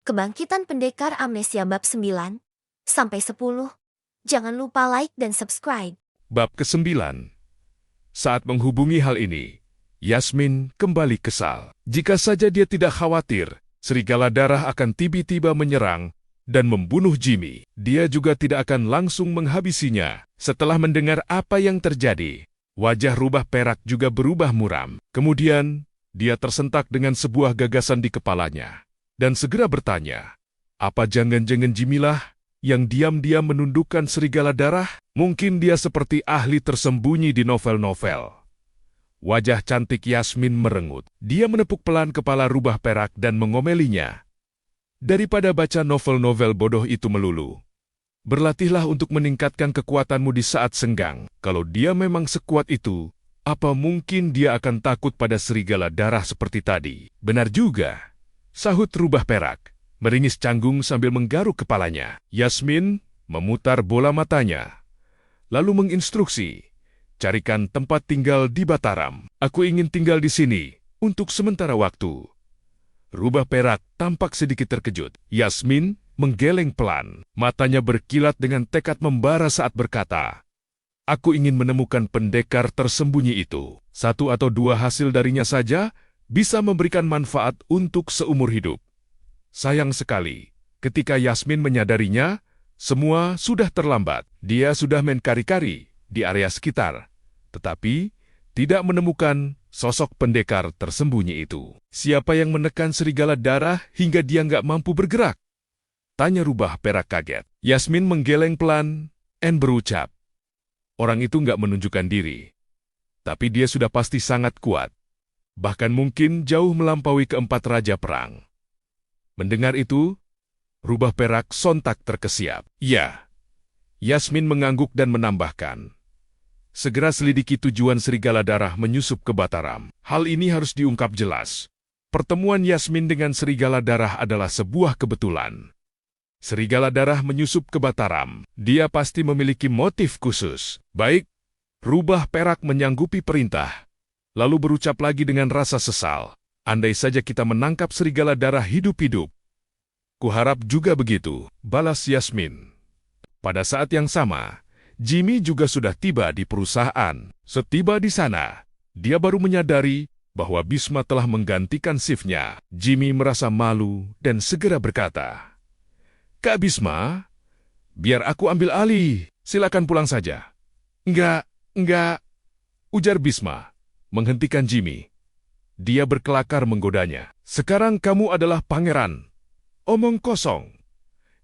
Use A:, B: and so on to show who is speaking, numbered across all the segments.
A: Kebangkitan Pendekar Amnesia bab 9 sampai 10. Jangan lupa like dan subscribe.
B: Bab ke-9. Saat menghubungi hal ini, Yasmin kembali kesal. Jika saja dia tidak khawatir, serigala darah akan tiba-tiba menyerang dan membunuh Jimmy. Dia juga tidak akan langsung menghabisinya. Setelah mendengar apa yang terjadi, wajah rubah perak juga berubah muram. Kemudian, dia tersentak dengan sebuah gagasan di kepalanya. Dan segera bertanya, apa jangan-jangan Jimmy lah yang diam-diam menundukkan serigala darah? Mungkin dia seperti ahli tersembunyi di novel-novel. Wajah cantik Yasmin merengut. Dia menepuk pelan kepala rubah perak dan mengomelinya. Daripada baca novel-novel bodoh itu melulu, berlatihlah untuk meningkatkan kekuatanmu di saat senggang. Kalau dia memang sekuat itu, apa mungkin dia akan takut pada serigala darah seperti tadi? Benar juga, sahut rubah perak, meringis canggung sambil menggaruk kepalanya. Yasmin memutar bola matanya, lalu menginstruksi, carikan tempat tinggal di Bataram. Aku ingin tinggal di sini untuk sementara waktu. Rubah perak tampak sedikit terkejut. Yasmin menggeleng pelan, matanya berkilat dengan tekad membara saat berkata, aku ingin menemukan pendekar tersembunyi itu. 1 atau 2 hasil darinya saja bisa memberikan manfaat untuk seumur hidup. Sayang sekali, ketika Yasmin menyadarinya, semua sudah terlambat. Dia sudah main kari-kari di area sekitar, tetapi tidak menemukan sosok pendekar tersembunyi itu. Siapa yang menekan serigala darah hingga dia nggak mampu bergerak? Tanya rubah perak kaget. Yasmin menggeleng pelan dan berucap, orang itu nggak menunjukkan diri, tapi dia sudah pasti sangat kuat. Bahkan mungkin jauh melampaui keempat raja perang. Mendengar itu, rubah perak sontak terkesiap. Ya, Yasmin mengangguk dan menambahkan, segera selidiki tujuan serigala darah menyusup ke Bataram. Hal ini harus diungkap jelas. Pertemuan Yasmin dengan serigala darah adalah sebuah kebetulan. Serigala darah menyusup ke Bataram. Dia pasti memiliki motif khusus. Baik, rubah perak menyanggupi perintah, lalu berucap lagi dengan rasa sesal. Andai saja kita menangkap serigala darah hidup-hidup. Kuharap juga begitu, balas Yasmin. Pada saat yang sama, Jimmy juga sudah tiba di perusahaan. Setiba di sana, dia baru menyadari bahwa Bisma telah menggantikan shift-nya. Jimmy merasa malu dan segera berkata, Kak Bisma, biar aku ambil alih, silakan pulang saja. Enggak, ujar Bisma, menghentikan Jimmy. Dia berkelakar menggodanya. Sekarang kamu adalah pangeran. Omong kosong.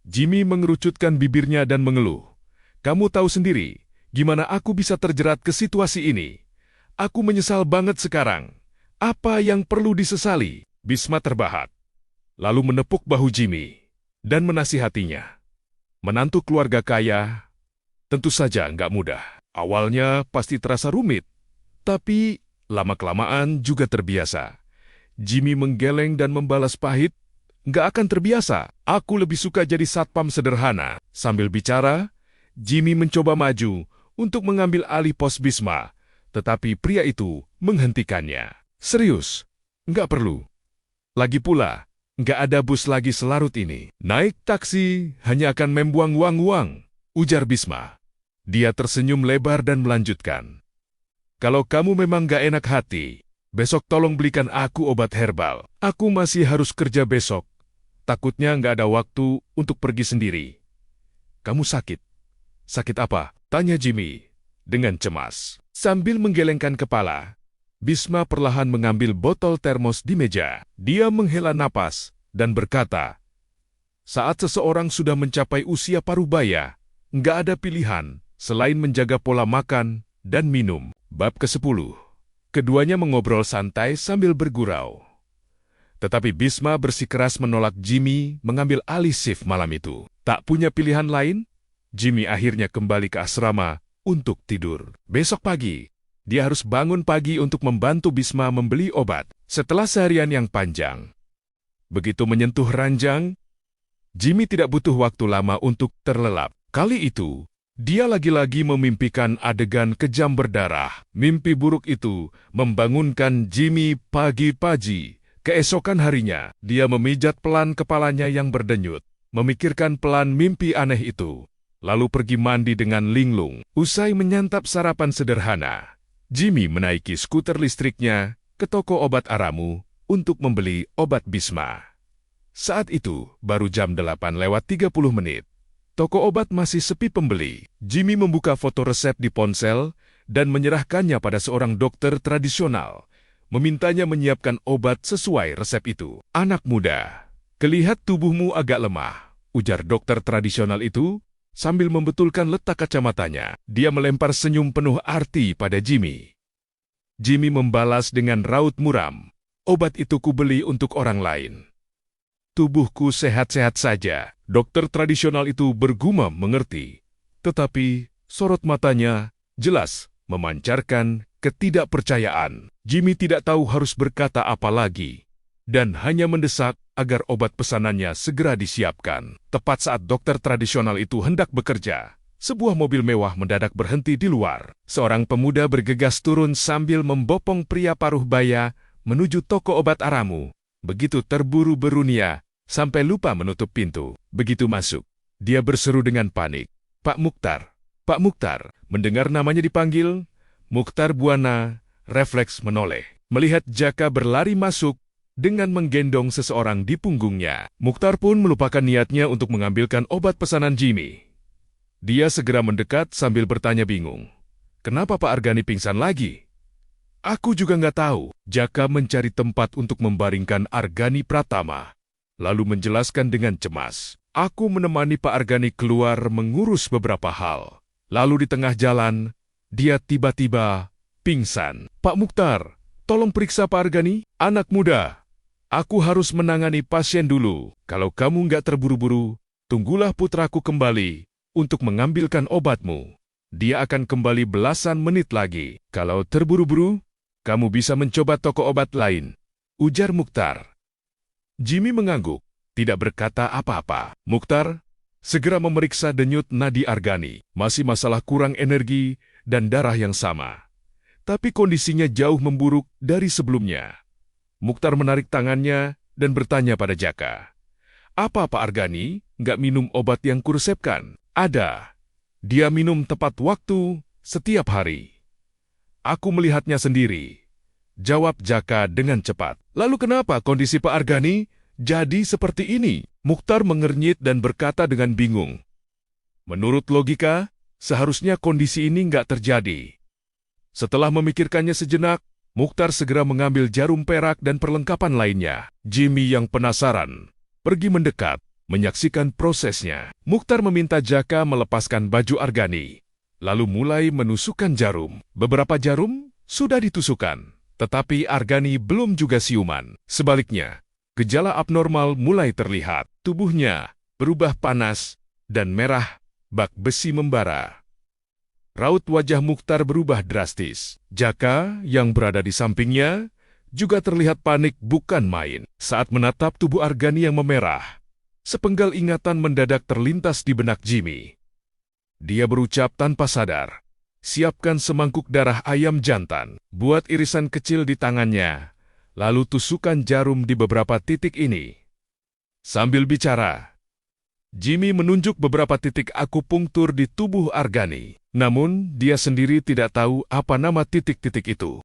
B: Jimmy mengerucutkan bibirnya dan mengeluh. Kamu tahu sendiri, gimana aku bisa terjerat ke situasi ini. Aku menyesal banget sekarang. Apa yang perlu disesali? Bisma terbahak, lalu menepuk bahu Jimmy dan menasihatinya. Menantu keluarga kaya tentu saja nggak mudah. Awalnya pasti terasa rumit, tapi lama-kelamaan juga terbiasa. Jimmy menggeleng dan membalas pahit, nggak akan terbiasa. Aku lebih suka jadi satpam sederhana. Sambil bicara, Jimmy mencoba maju untuk mengambil alih pos Bisma, tetapi pria itu menghentikannya. Serius, nggak perlu. Lagi pula, nggak ada bus lagi selarut ini. Naik taksi hanya akan membuang uang-uang, ujar Bisma. Dia tersenyum lebar dan melanjutkan. Kalau kamu memang nggak enak hati, besok tolong belikan aku obat herbal. Aku masih harus kerja besok. Takutnya nggak ada waktu untuk pergi sendiri. Kamu sakit? Sakit apa? Tanya Jimmy dengan cemas. Sambil menggelengkan kepala, Bisma perlahan mengambil botol termos di meja. Dia menghela napas dan berkata, saat seseorang sudah mencapai usia parubaya, nggak ada pilihan selain menjaga pola makan dan minum. Bab ke-10. Keduanya mengobrol santai sambil bergurau. Tetapi Bisma bersikeras menolak Jimmy mengambil alih shift malam itu. Tak punya pilihan lain, Jimmy akhirnya kembali ke asrama untuk tidur. Besok pagi, dia harus bangun pagi untuk membantu Bisma membeli obat. Setelah seharian yang panjang, begitu menyentuh ranjang, Jimmy tidak butuh waktu lama untuk terlelap. Kali itu, dia lagi-lagi memimpikan adegan kejam berdarah. Mimpi buruk itu membangunkan Jimmy pagi-pagi, Keesokan harinya, dia memijat pelan kepalanya yang berdenyut, memikirkan pelan mimpi aneh itu, lalu pergi mandi dengan linglung. Usai menyantap sarapan sederhana, Jimmy menaiki skuter listriknya ke toko obat Aramu untuk membeli obat Bisma. Saat itu, baru jam 8:30. Toko obat masih sepi pembeli. Jimmy membuka foto resep di ponsel dan menyerahkannya pada seorang dokter tradisional, memintanya menyiapkan obat sesuai resep itu. "Anak muda, kelihat tubuhmu agak lemah," ujar dokter tradisional itu sambil membetulkan letak kacamatanya. Dia melempar senyum penuh arti pada Jimmy. Jimmy membalas dengan raut muram, "Obat itu kubeli untuk orang lain. Tubuhku sehat-sehat saja." Dokter tradisional itu bergumam mengerti, tetapi sorot matanya jelas memancarkan ketidakpercayaan. Jimmy tidak tahu harus berkata apa lagi, dan hanya mendesak agar obat pesanannya segera disiapkan. Tepat saat dokter tradisional itu hendak bekerja, sebuah mobil mewah mendadak berhenti di luar. Seorang pemuda bergegas turun sambil membopong pria paruh baya menuju toko obat Aramu. Begitu terburu-berunya, sampai lupa menutup pintu. Begitu masuk, dia berseru dengan panik, "Pak Mukhtar! Pak Mukhtar!" Mendengar namanya dipanggil, Mukhtar Buana refleks menoleh. Melihat Jaka berlari masuk dengan menggendong seseorang di punggungnya. Mukhtar pun melupakan niatnya untuk mengambilkan obat pesanan Jimmy. Dia segera mendekat sambil bertanya bingung, "Kenapa Pak Argani pingsan lagi?" "Aku juga nggak tahu." Jaka mencari tempat untuk membaringkan Argani Pratama, lalu menjelaskan dengan cemas, "Aku menemani Pak Argani keluar mengurus beberapa hal. Lalu di tengah jalan, dia tiba-tiba pingsan." "Pak Mukhtar, tolong periksa Pak Argani." "Anak muda, aku harus menangani pasien dulu. Kalau kamu nggak terburu-buru, tunggulah putraku kembali untuk mengambilkan obatmu. Dia akan kembali belasan menit lagi. Kalau terburu-buru, kamu bisa mencoba toko obat lain," ujar Mukhtar. Jimmy mengangguk, tidak berkata apa-apa. Mukhtar segera memeriksa denyut nadi Argani. Masih masalah kurang energi dan darah yang sama, tapi kondisinya jauh memburuk dari sebelumnya. Mukhtar menarik tangannya dan bertanya pada Jaka, "Apa Pak Argani nggak minum obat yang kuresepkan?" "Ada. Dia minum tepat waktu setiap hari. Aku melihatnya sendiri," jawab Jaka dengan cepat. "Lalu kenapa kondisi Pak Argani jadi seperti ini?" Mukhtar mengernyit dan berkata dengan bingung, "Menurut logika, seharusnya kondisi ini nggak terjadi." Setelah memikirkannya sejenak, Mukhtar segera mengambil jarum perak dan perlengkapan lainnya. Jimmy yang penasaran pergi mendekat, menyaksikan prosesnya. Mukhtar meminta Jaka melepaskan baju Argani, lalu mulai menusukkan jarum. Beberapa jarum sudah ditusukkan, tetapi Argani belum juga siuman. Sebaliknya, gejala abnormal mulai terlihat. Tubuhnya berubah panas dan merah, bak besi membara. Raut wajah Mukhtar berubah drastis. Jaka yang berada di sampingnya juga terlihat panik bukan main. Saat menatap tubuh Argani yang memerah, sepenggal ingatan mendadak terlintas di benak Jimmy. Dia berucap tanpa sadar, "Siapkan semangkuk darah ayam jantan, buat irisan kecil di tangannya, lalu tusukan jarum di beberapa titik ini." Sambil bicara, Jimmy menunjuk beberapa titik akupunktur di tubuh Argani. Namun, dia sendiri tidak tahu apa nama titik-titik itu.